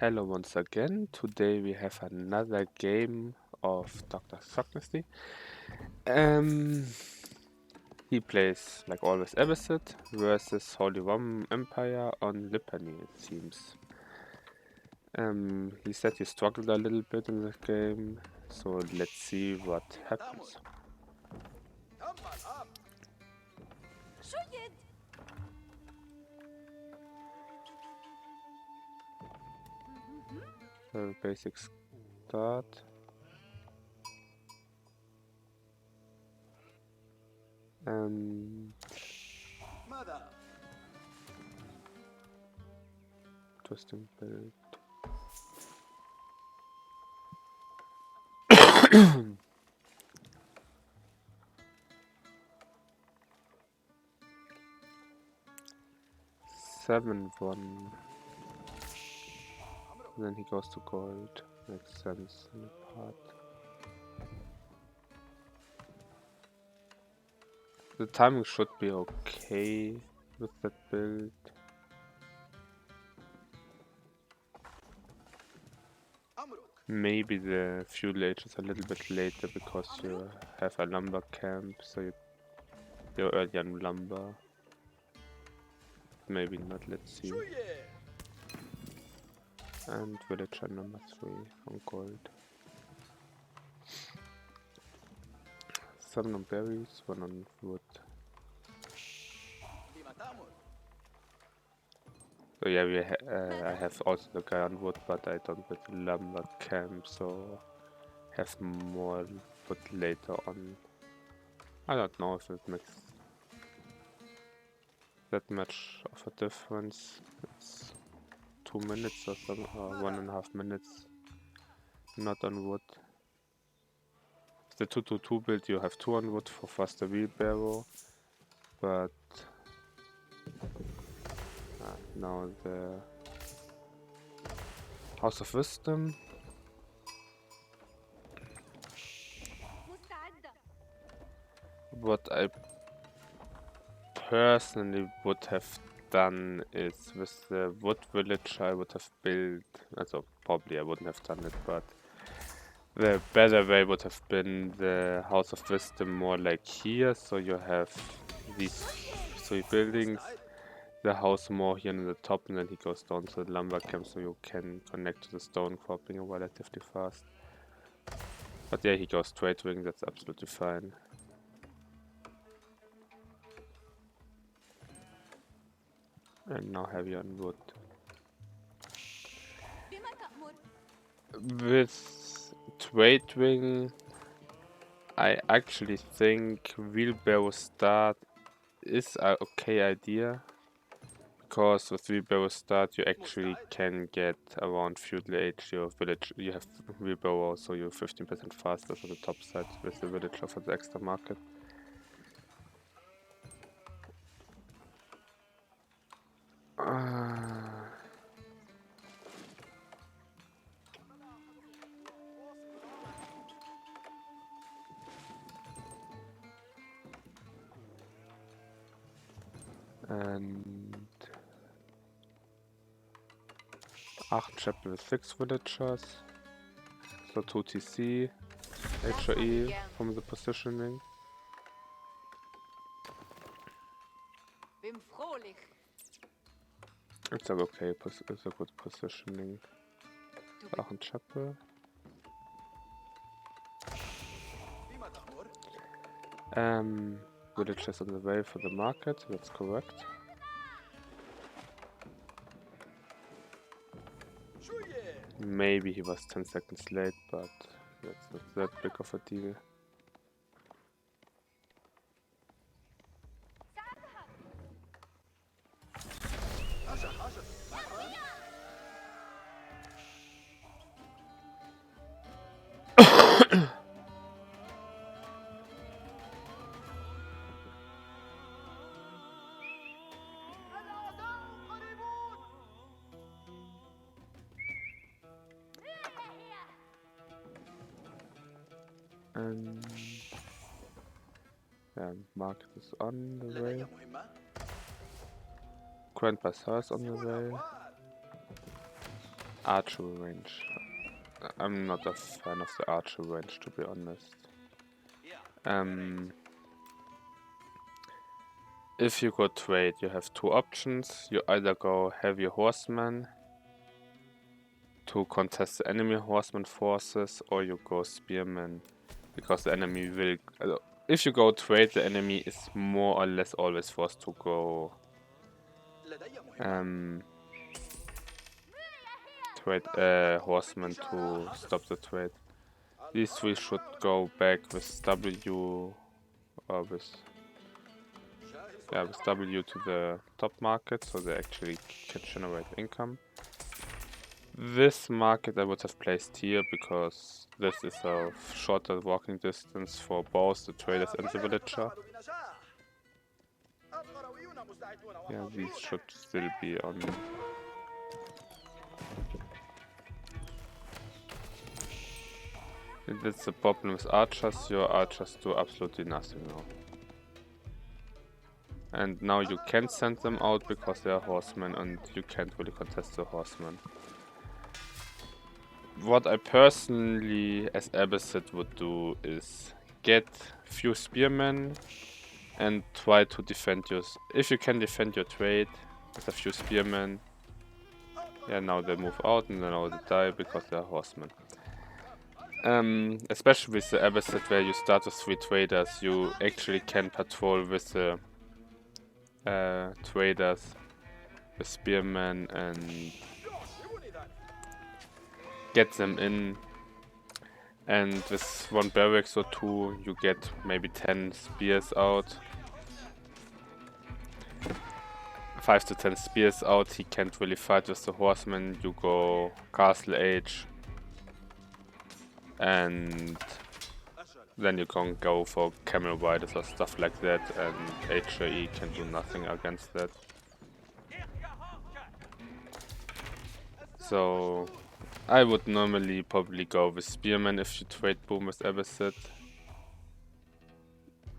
Hello once again. Today we have another game of Dr. Socknesty. He plays, like always, Abbasid versus Holy Roman Empire on Lipany, it seems. He said he struggled a little bit in the game, so let's see what happens. So basic start. Interesting build. Seven one. Then he goes to gold. Makes sense in the part. The timing should be okay with that build. Maybe the fuel age is a little bit later because you have a lumber camp, so you're early on lumber. Maybe not, let's see. And villager number 3 on gold. 7 on berries, 1 on wood. So yeah, I have also the guy on wood, but I don't with lumber camp, so have more wood later on. I don't know if it makes that much of a difference. It's 2 minutes or something, or 1.5 minutes not on wood. With the 222 build you have 2 on wood for faster wheelbarrow, but now the House of Wisdom. What I personally would have done is with the wood village I would have built, also probably I wouldn't have done it, but the better way would have been the House of Wisdom more like here, so you have these 3 buildings, the house more here in the top, and then he goes down to the lumber camp so you can connect to the stone cropping relatively fast. But yeah, he goes straight wing, that's absolutely fine. And now heavy on wood. With trade wing, I actually think wheelbarrow start is an okay idea, because with wheelbarrow start you actually can get around feudal age your village. You have wheelbarrow, so you're 15% faster on the top side with the villager for the extra market. And 8 chapel with 6 villagers, so 2 TC, HRE from the positioning. It's a okay, it's a good positioning. 8 chapel. Villagers on the way for the market, that's correct. Maybe he was 10 seconds late, but that's not that big of a deal. Yeah, market is on the way. Grand Bazaar is on the way. Archery range. I'm not a fan of the archery range, to be honest. If you go trade, you have two options. You either go heavy horseman to contest the enemy horseman forces, or you go spearman because the enemy will. If you go trade, the enemy is more or less always forced to go trade horseman to stop the trade. These three should go back with W or with W to the top market, so they actually can generate income. This market I would have placed here because this is a shorter walking distance for both the traders and the villager. Yeah, these should still be on. That's the problem with archers. Your archers do absolutely nothing now. And now you can send them out because they are horsemen and you can't really contest the horsemen. What I personally, as Abbasid, would do is get few spearmen and try to defend your... If you can defend your trade with a few spearmen, yeah, now they move out and then now they die because they are horsemen. Especially with the Abbasid where you start with 3 traders, you actually can patrol with the traders, the spearmen, and get them in. And with 1 barracks or 2 you get maybe 10 spears out. 5 to 10 spears out, he can't really fight with the horsemen. You go castle age. And then you can go for camel riders or stuff like that, and HRE can do nothing against that. So I would normally probably go with spearmen if you trade boom with Abbasid.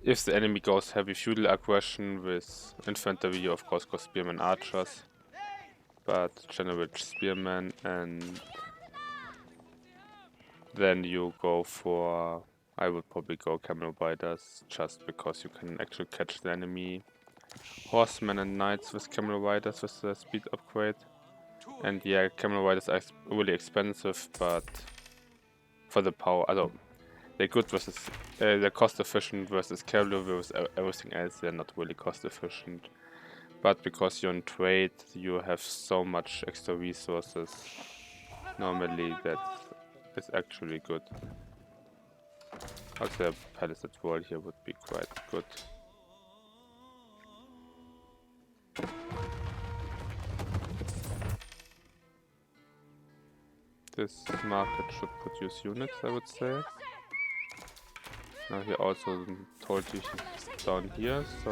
If the enemy goes heavy feudal aggression with infantry, you of course go spearmen archers. But general spearmen, and then you go for... I would probably go camel riders just because you can actually catch the enemy horsemen and knights with camel riders with the speed upgrade. And yeah, camel riders are really expensive, but for the power, they're good versus, they're cost efficient versus cavalry versus everything else. They're not really cost efficient, but because you're in trade, you have so much extra resources. Normally, that is actually good. Also, a palisade wall here would be quite good. This market should produce units, I would say. Now he also told you he's down here, so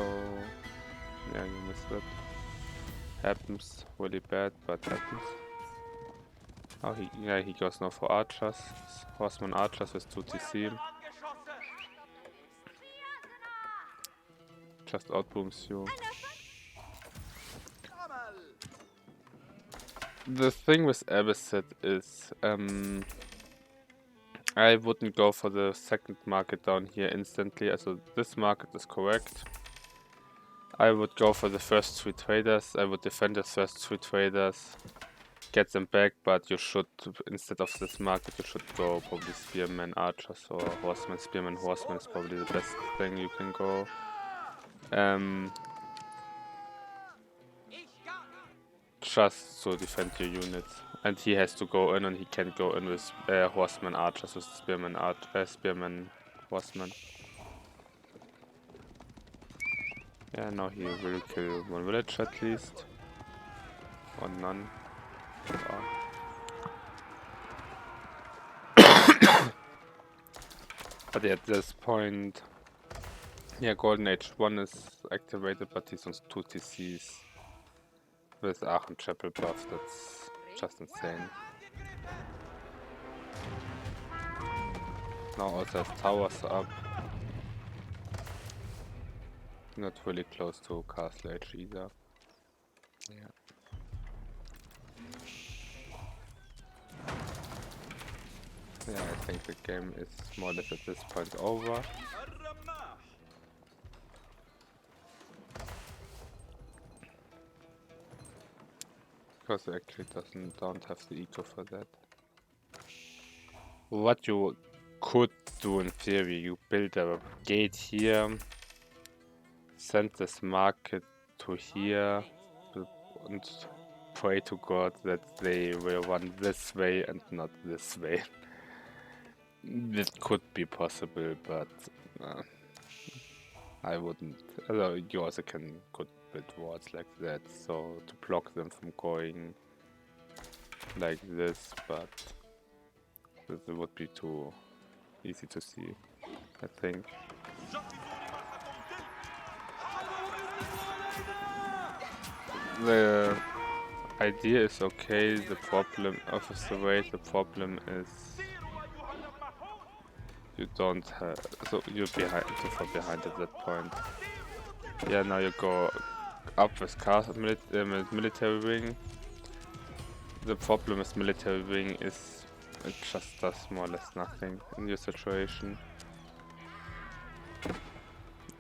yeah, you missed it. Happens really bad, but happens. Oh, he goes now for archers. Horseman archers with 2 TC. Just outbooms you. The thing with Abbasid is, I wouldn't go for the second market down here instantly. So this market is correct. I would go for the first 3 traders. I would defend the first 3 traders, get them back, but you should, instead of this market, you should go probably spearmen, archers, or horsemen. Spearmen, horsemen is probably the best thing you can go. Just to defend your units. And he has to go in, and he can go in with horsemen, archers, with spearmen, spearmen, horsemen. Yeah, now he will kill 1 village at least. Or none. But yeah, at this point, yeah, Golden Age 1 is activated, but he's on 2 TCs with Aachen Chapel buff. That's just insane. Now also has towers up. Not really close to Castle Age either. Yeah. Yeah, I think the game is more or less at this point over. Because it actually don't have the eco for that. What you could do in theory, you build a gate here, send this market to here, and pray to God that they will run this way and not this way. It could be possible, but I wouldn't. Although you also could build walls like that, so to block them from going like this, but this would be too easy to see, I think. The idea is okay, the problem of the way the problem is you don't have, so you're behind, too far behind at that point. Yeah, now you go up with military wing. The problem with military wing is it just does more or less nothing in your situation.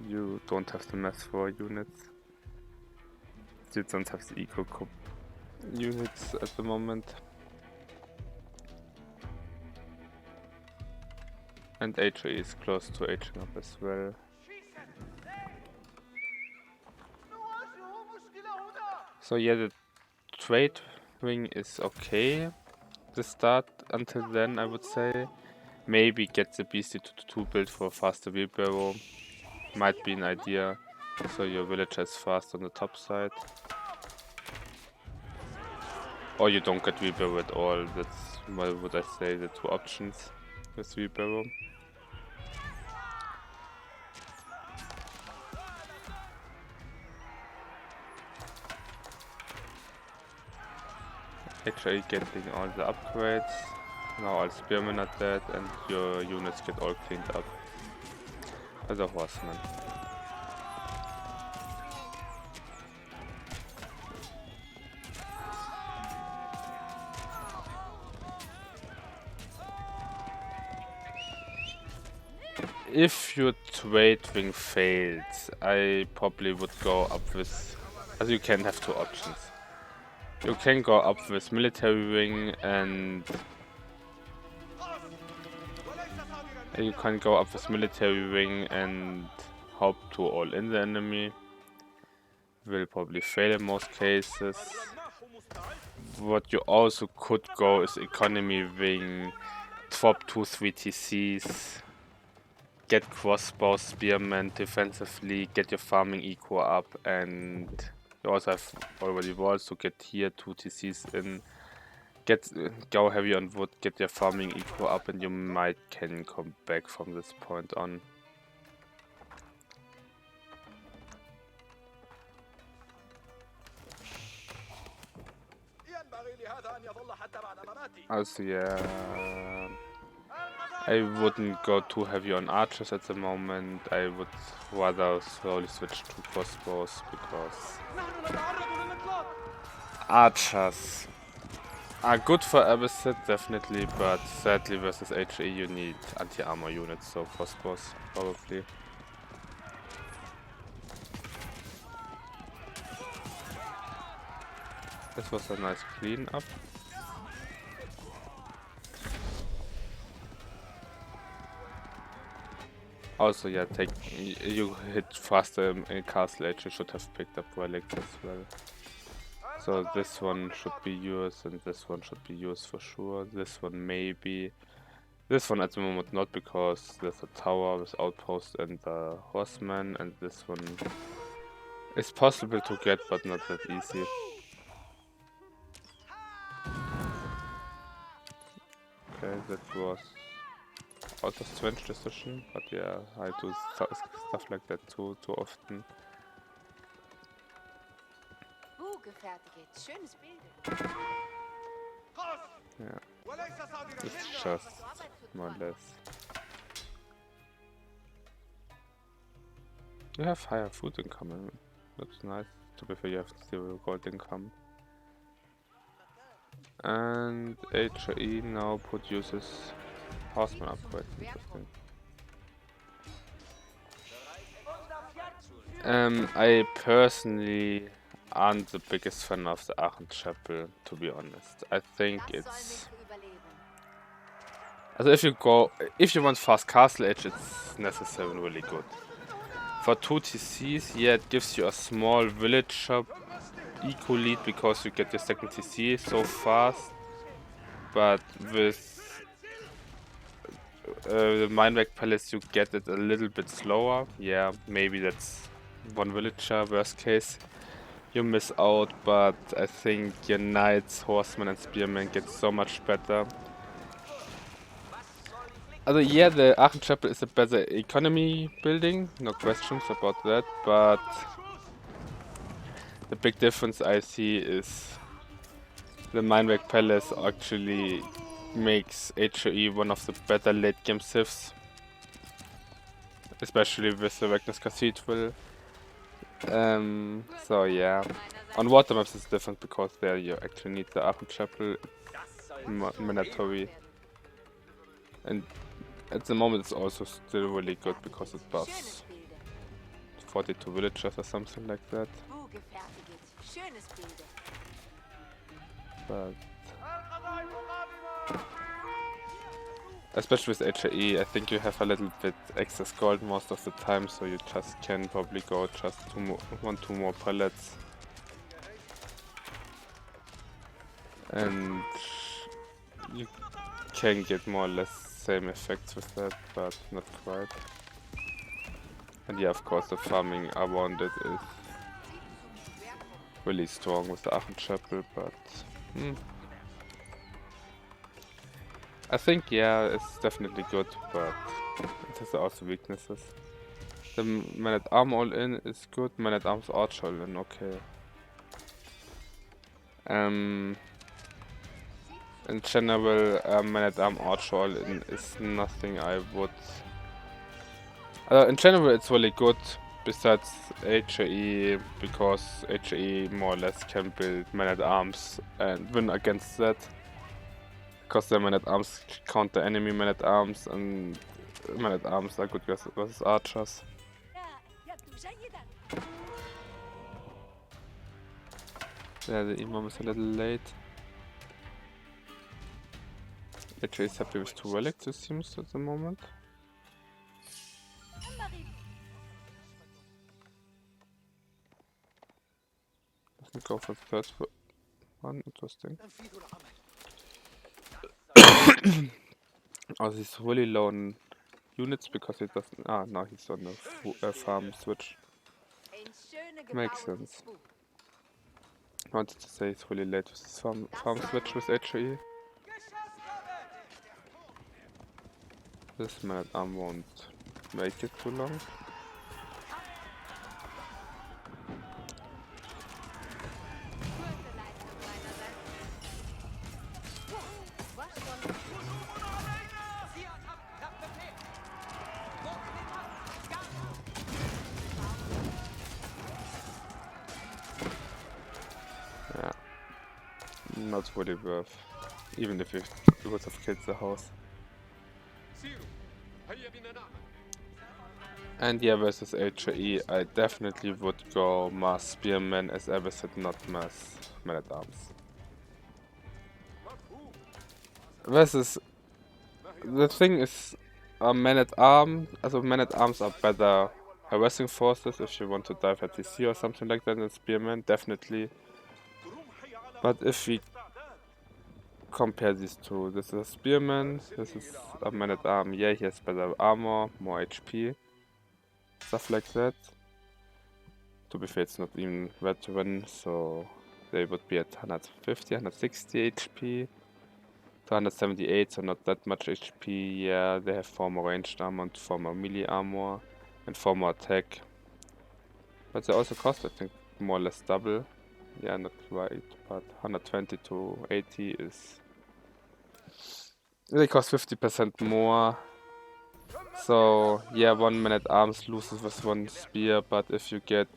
You don't have the mass for units. You don't have the eco units at the moment. And HRE is close to aging up as well. So yeah, the trade wing is okay. The start until then, I would say. Maybe get the beastie to 2 build for a faster wheelbarrow. Might be an idea. So your villager is fast on the top side. Or you don't get wheelbarrow at all. That's what would I say the 2 options with wheelbarrow. HRE getting all the upgrades. Now all spearmen are dead and your units get all cleaned up by the horsemen. If your trade wing fails, I probably would go up with, as you can have 2 options. You can go up with military wing and you can go up with military wing and hope to all in the enemy. Will probably fail in most cases. What you also could go is economy wing, drop 2-3 TCs, get crossbow spearmen defensively, get your farming eco up, and you also have already walls to get here 2 TCs in. Go heavy on wood, get your farming eco up, and you might can come back from this point on. Also yeah, I wouldn't go too heavy on archers at the moment. I would rather slowly switch to crossbows because archers are good for Abbasid definitely, but sadly versus HE you need anti-armor units, so crossbows probably. This was a nice cleanup. Also, yeah, you hit faster in Castle Age, you should have picked up relics as well. So this one should be yours and this one should be yours for sure. This one maybe. This one at the moment not, because there's a tower with outpost and a horseman, and this one is possible to get but not that easy. Okay, that was out of strange decision, but yeah, I do stuff like that too often. Yeah, it's just more or less. You have higher food income, that's nice. To be fair, you have 0 gold income. And HRE now produces horseman upgrade. Interesting. I personally aren't the biggest fan of the Aachen Chapel, to be honest. I think it's... Also if you want fast castle edge, it's necessary and really good. For 2 TCs, yeah, it gives you a small village shop eco lead because you get your second TC so fast. But with the Mindwreck Palace, you get it a little bit slower. Yeah, maybe that's one villager, worst case. You miss out, but I think your knights, horsemen and spearmen get so much better. Also yeah, the Aachen Chapel is a better economy building, no questions about that, but the big difference I see is the Mindwreck Palace actually makes HRE one of the better late game civs, especially with the Wagner's Cathedral. So yeah, on water maps it's different because there you actually need the Aachen Chapel mandatory, and at the moment it's also still really good because it buffs 42 villagers or something like that. But especially with HRE, I think you have a little bit excess gold most of the time, so you just can probably go just 2 more pallets. And you can get more or less same effects with that, but not quite. And yeah, of course the farming around it is really strong with the Aachen Chapel, but I think yeah, it's definitely good, but it has also weaknesses. The Man at Arm all in is good, Man at Arms Archer all in, okay. In general, Man at Arm Archer all in is nothing I would. In general, it's really good. Besides HRE, because HRE more or less can build Man at Arms and win against that. Because the Man at Arms counter enemy Man at Arms, and Man at Arms are good versus archers. Yeah, the Imam is a little late. HRE is happy with 2 relics, it seems, at the moment. Let me go for the third one, interesting. Oh, he's really low on units because he doesn't. Ah, no, he's on the farm switch. Makes sense. I wanted to say it's really late with his farm switch with HRE. This Man at Arm won't make it too long. Yeah, not really worth, even if you would have killed the house. And yeah, versus HRE, I definitely would go Mass Spearman as Abbasid, not Mass Man at Arms. Versus, the thing is, Man at Arms are better harassing forces if you want to dive at TC or something like that than Spearman, definitely. But if we compare these two, this is a Spearman, this is a Man at Arms. Yeah, he has better armor, more HP, stuff like that. To be fair, it's not even veteran, so they would be at 150, 160 HP. 278, so not that much HP. Yeah, they have 4 more ranged armor and 4 more melee armor and 4 more attack. But they also cost, I think, more or less double. Yeah, not quite, but 120 to 80 is... They cost 50% more. So, yeah, 1 Man at Arms loses with 1 spear, but if you get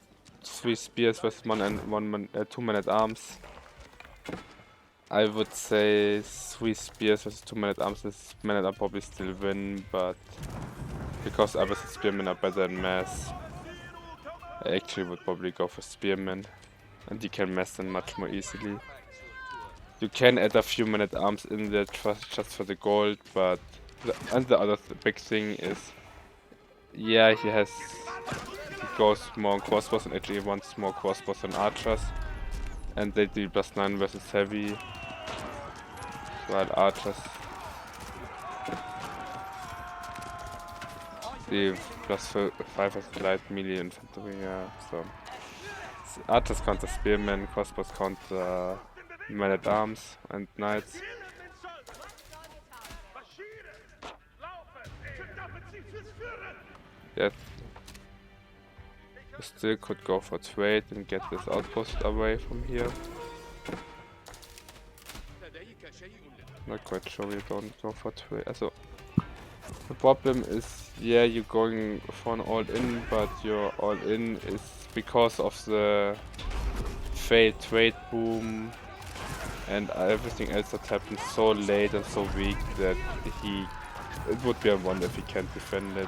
3 spears with 2 Men at Arms, I would say 3 spears versus 2 man-at-arms. Man-at-arm probably still win, but because Abbasid spearmen are better than mass, I actually would probably go for spearmen, and you can mass them much more easily. You can add a few man-at-arms in there just for the gold, but the other big thing is, yeah, he goes more on crossbows and actually wants more crossbows than archers, and they do +9 versus heavy, while archers the +5 versus light melee infantry. Yeah, so archers counter spearmen, crossbows counter men-at-arms and knights. Yes, you still could go for trade and get this outpost away from here. Not quite sure we don't go for trade. Also, the problem is, yeah, you're going for an all-in, but your all-in is because of the failed trade boom and everything else that happened so late and so weak that it would be a wonder if he can't defend it.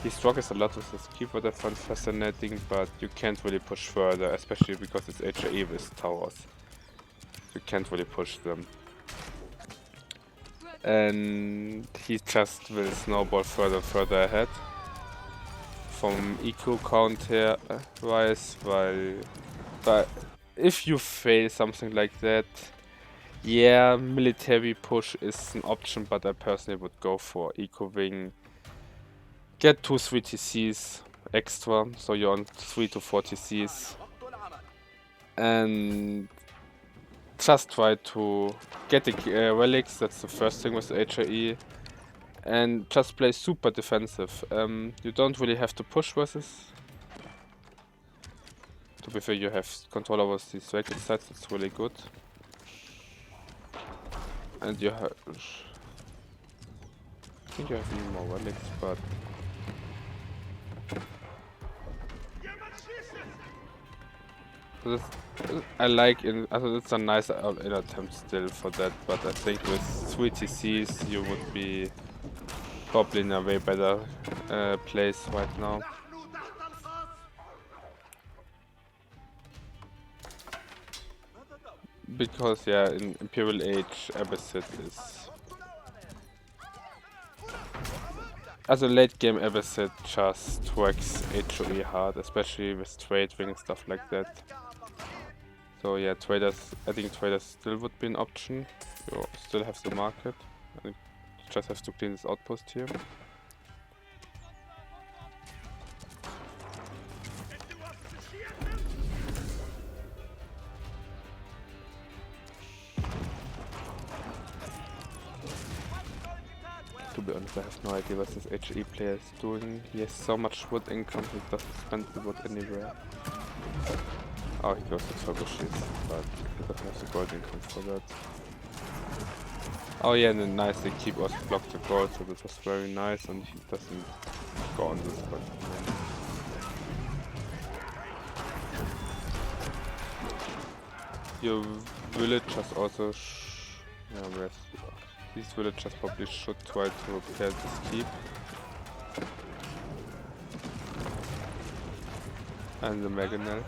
He struggles a lot with his keyboard, I find fascinating, but you can't really push further, especially because it's HRE with towers. You can't really push them. And he just will snowball further and further ahead. From eco count here wise, but if you fail something like that, yeah, military push is an option, but I personally would go for eco wing. Get 2-3 TCs extra, so you're on 3 to 4 TCs, and just try to get the relics. That's the first thing with HRE, and just play super defensive. You don't really have to push versus. To be fair, you have control over these sacred sites. It's really good, and you have. I think you have even more relics, but. I like it's a nice all-in attempt still for that, but I think with 3 TCs you would be probably in a way better place right now. Because yeah, in Imperial Age, Abbasid is... As a late game, Abbasid just works HRE hard, especially with trade wing and stuff like that. So yeah, I think traders still would be an option. You still have the market, and you just have to clean this outpost here. To be honest, I have no idea what this HE player is doing. He has so much wood income, he doesn't spend the wood anywhere. Oh, he goes to trebuchets, but he doesn't have the gold income for that. Oh yeah, and then nice, they keep us block the gold, so this was very nice, and he doesn't go on this one. Your villagers also these villagers probably should try to repair this keep. And the Maganel.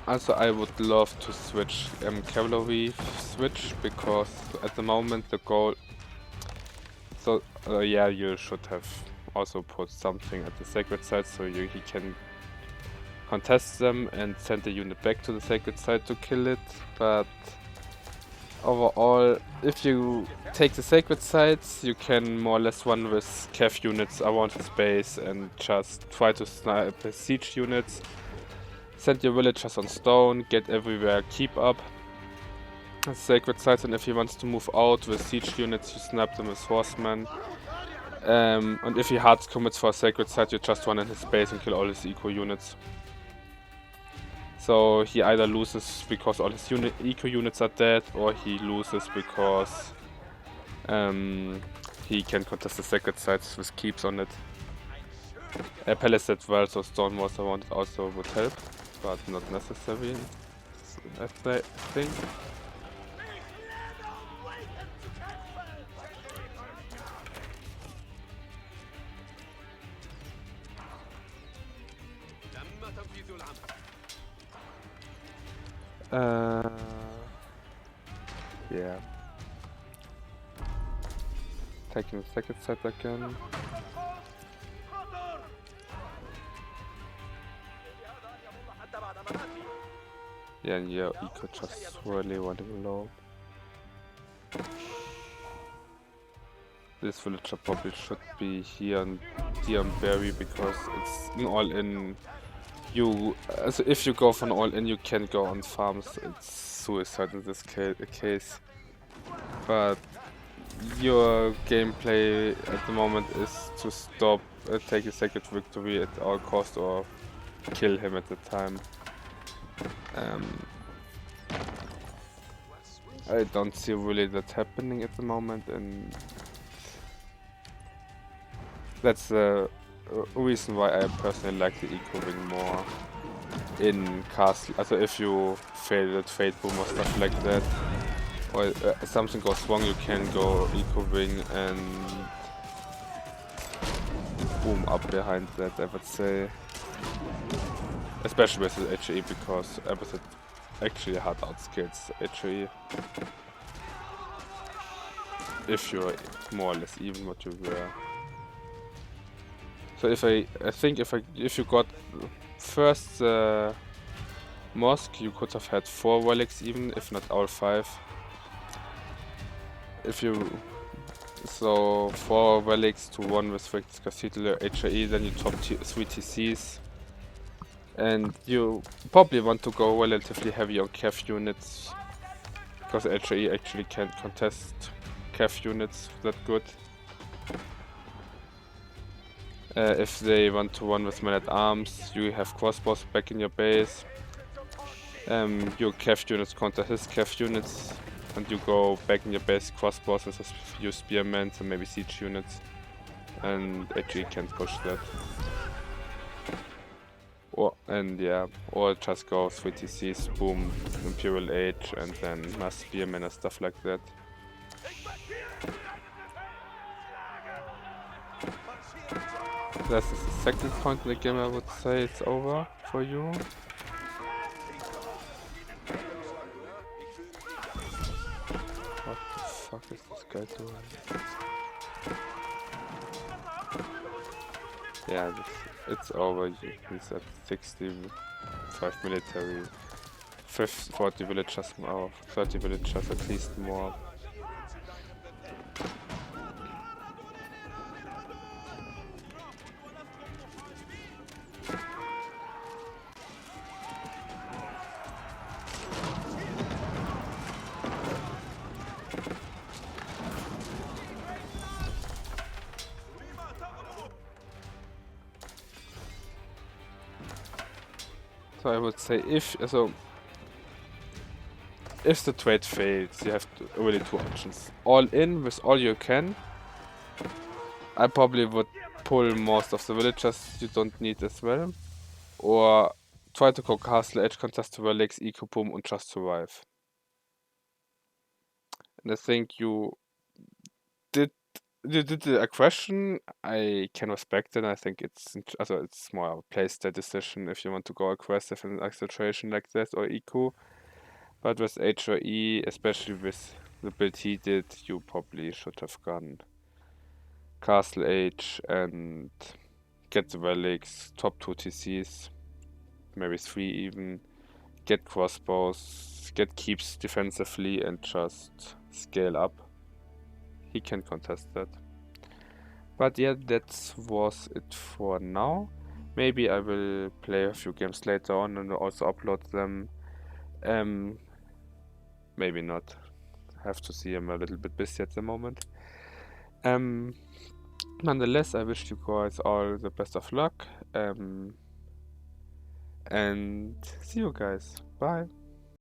Also, I would love to switch cavalry switch, because at the moment the goal. So yeah, you should have also put something at the sacred site so he can contest them and send the unit back to the sacred site to kill it. But overall, if you take the sacred sites, you can more or less run with cav units around his base and just try to snipe siege units. Send your villagers on stone, get everywhere keep up sacred sites, and if he wants to move out with siege units, you snap them with horsemen. And if he hard commits for a sacred site, you just run in his base and kill all his eco units. So he either loses because all his eco units are dead, or he loses because he can contest the sacred sites with keeps on it. Palisade well, so stone walls around it also would help, but not necessary, I think. Yeah. Taking the second set again. Yeah, and your eco just really running low. This villager probably should be here and Berry because it's an all-in. So if you go for an all-in, you can go on farms. It's suicide in this case. But your gameplay at the moment is to stop, take a second victory at all cost, or kill him at the time. I don't see really that happening at the moment, and that's the reason why I personally like the eco-wing more in castle. Also if you fail at Fate Boom or stuff like that, or something goes wrong, you can go eco-wing and boom up behind that, I would say. Especially with the HRE, because Abbasid actually hard outskills HRE. If you're more or less even what you were. So if you got first mosque, you could have had 4 relics even, if not all 5. So 4 relics to 1 restricted cathedral HRE, then you top 3 TCs. And you probably want to go relatively heavy on Cav units, because HRE actually can't contest Cav units that good. If they want to run with men-at-arms, you have crossbows back in your base. Your Cav units counter his Cav units, and you go back in your base crossbows with a few spearmen and maybe siege units, and HRE can't push that. Or just go 3 TCs, boom, Imperial Age, and then mass spearmen and stuff like that. This is the second point in the game. I would say it's over for you. What the fuck is this guy doing? Yeah, it's over. He's at 65 military, 40 villagers more, 30 villagers at least more. So I would say if the trade fails, you have really 2 options. All in with all you can. I probably would pull most of the villagers you don't need as well. Or try to go castle edge, contest the relics, eco boom, and just survive. And I think you did the aggression. I can respect it. I think it's more a playstyle decision if you want to go aggressive in acceleration like that or eco. But with HRE, especially with the build he did, you probably should have gone Castle Age and get the relics, top 2 TCs, maybe 3 even, get crossbows, get keeps defensively, and just scale up. He can contest that. But yeah, that was it for now. Maybe I will play a few games later on and also upload them. Maybe not. Have to see, I'm a little bit busy at the moment. Nonetheless, I wish you guys all the best of luck. And see you guys. Bye.